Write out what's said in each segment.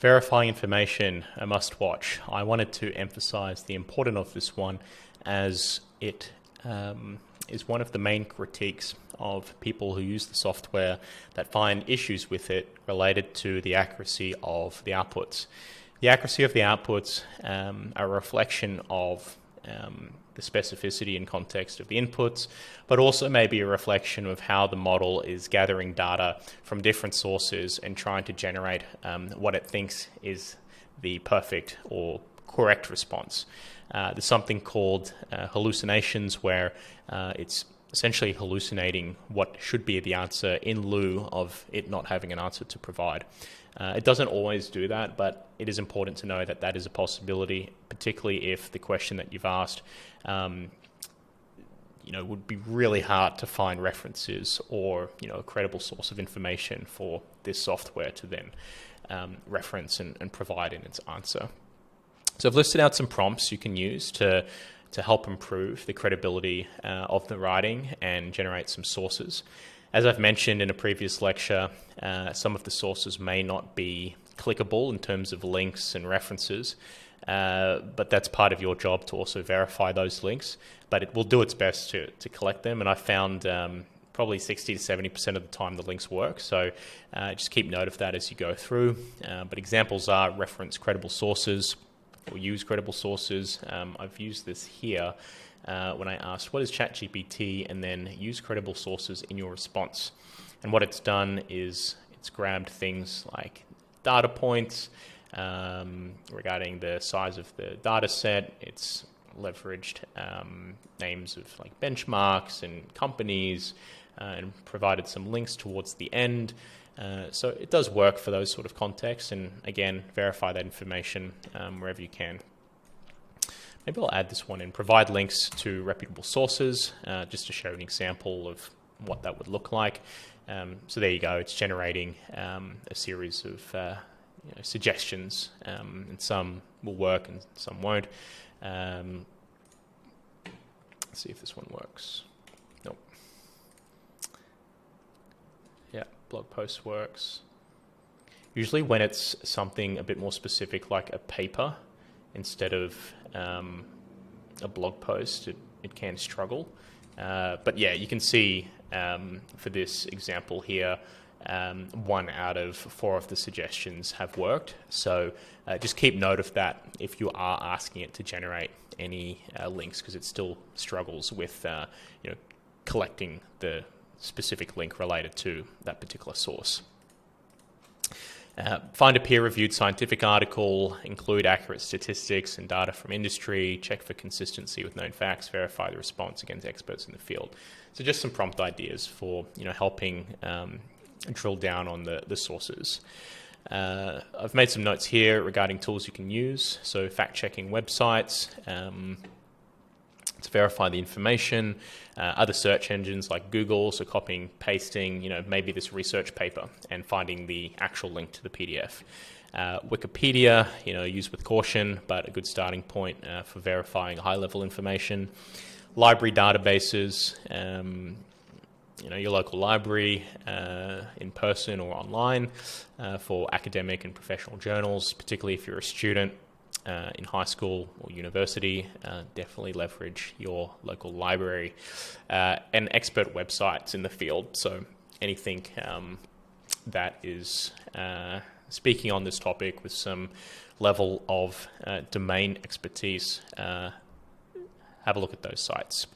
Verifying information, a must watch. I wanted to emphasize the importance of this one as it is one of the main critiques of people who use the software that find issues with it related to the accuracy of the outputs. The accuracy of the outputs are a reflection of the specificity and context of the inputs, but also maybe a reflection of how the model is gathering data from different sources and trying to generate what it thinks is the perfect or correct response. There's something called hallucinations, where it's essentially hallucinating what should be the answer in lieu of it not having an answer to provide. It doesn't always do that, but it is important to know that that is a possibility, particularly if the question that you've asked would be really hard to find references or a credible source of information for this software to then reference and provide in its answer. So I've listed out some prompts you can use to help improve the credibility of the writing and generate some sources. As I've mentioned in a previous lecture, some of the sources may not be clickable in terms of links and references, but that's part of your job to also verify those links. But it will do its best to collect them, and I found probably 60 to 70% of the time the links work, so just keep note of that as you go through. But examples are reference credible sources or use credible sources. I've used this here when I asked, what is ChatGPT, and then use credible sources in your response. And what it's done is it's grabbed things like data points regarding the size of the data set. It's leveraged names of like benchmarks and companies and provided some links towards the end. So it does work for those sort of contexts, and again, verify that information wherever you can. Maybe I'll add this one in, provide links to reputable sources, just to show an example of what that would look like. So there you go, it's generating a series of suggestions, and some will work and some won't. Let's see if this one works. Nope. Yeah, blog post works. Usually when it's something a bit more specific like a paper instead of a blog post, it can struggle. But yeah, you can see for this example here, 1 out of 4 of the suggestions have worked. So just keep note of that if you are asking it to generate any links, because it still struggles with collecting the specific link related to that particular source. Find a peer-reviewed scientific article, include accurate statistics and data from industry, check for consistency with known facts, verify the response against experts in the field. So just some prompt ideas for helping drill down on the sources. I've made some notes here regarding tools you can use. So fact-checking websites to verify the information, other search engines like Google, so copying, pasting, maybe this research paper and finding the actual link to the PDF. Wikipedia, use with caution, but a good starting point for verifying high-level information. Library databases, your local library in person or online for academic and professional journals, particularly if you're a student in high school or university. Definitely leverage your local library and expert websites in the field. So anything that is speaking on this topic with some level of domain expertise, have a look at those sites.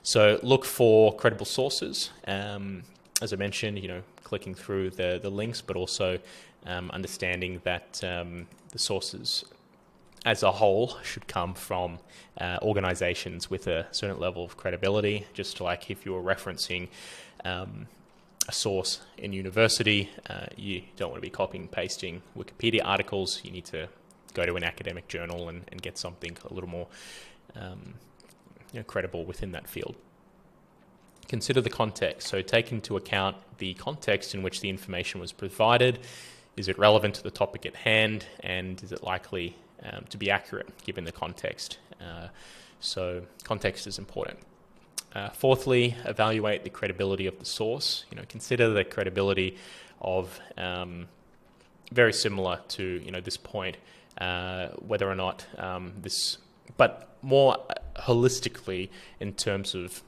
So look for credible sources. As I mentioned, clicking through the links, but also understanding that the sources as a whole should come from organizations with a certain level of credibility. Just like if you're referencing a source in university, you don't want to be copying and pasting Wikipedia articles. You need to go to an academic journal and get something a little more credible within that field. Consider the context. So take into account the context in which the information was provided. Is it relevant to the topic at hand, and is it likely to be accurate given the context? So context is important. Fourthly, evaluate the credibility of the source. Consider the credibility of very similar to this point, whether or not but more holistically in terms of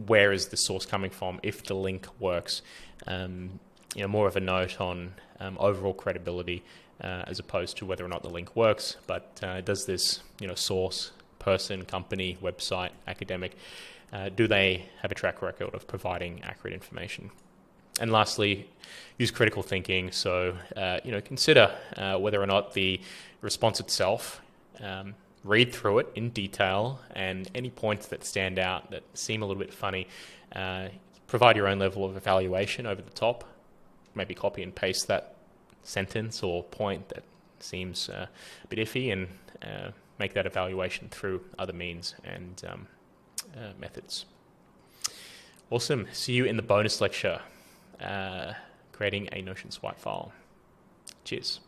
where is the source coming from, if the link works. More of a note on overall credibility as opposed to whether or not the link works, but does this source, person, company, website, academic, do they have a track record of providing accurate information? And lastly, use critical thinking. So, consider whether or not the response itself, read through it in detail, and any points that stand out that seem a little bit funny, provide your own level of evaluation over the top. Maybe copy and paste that sentence or point that seems a bit iffy, and make that evaluation through other means and methods. Awesome. See you in the bonus lecture, creating a Notion swipe file. Cheers.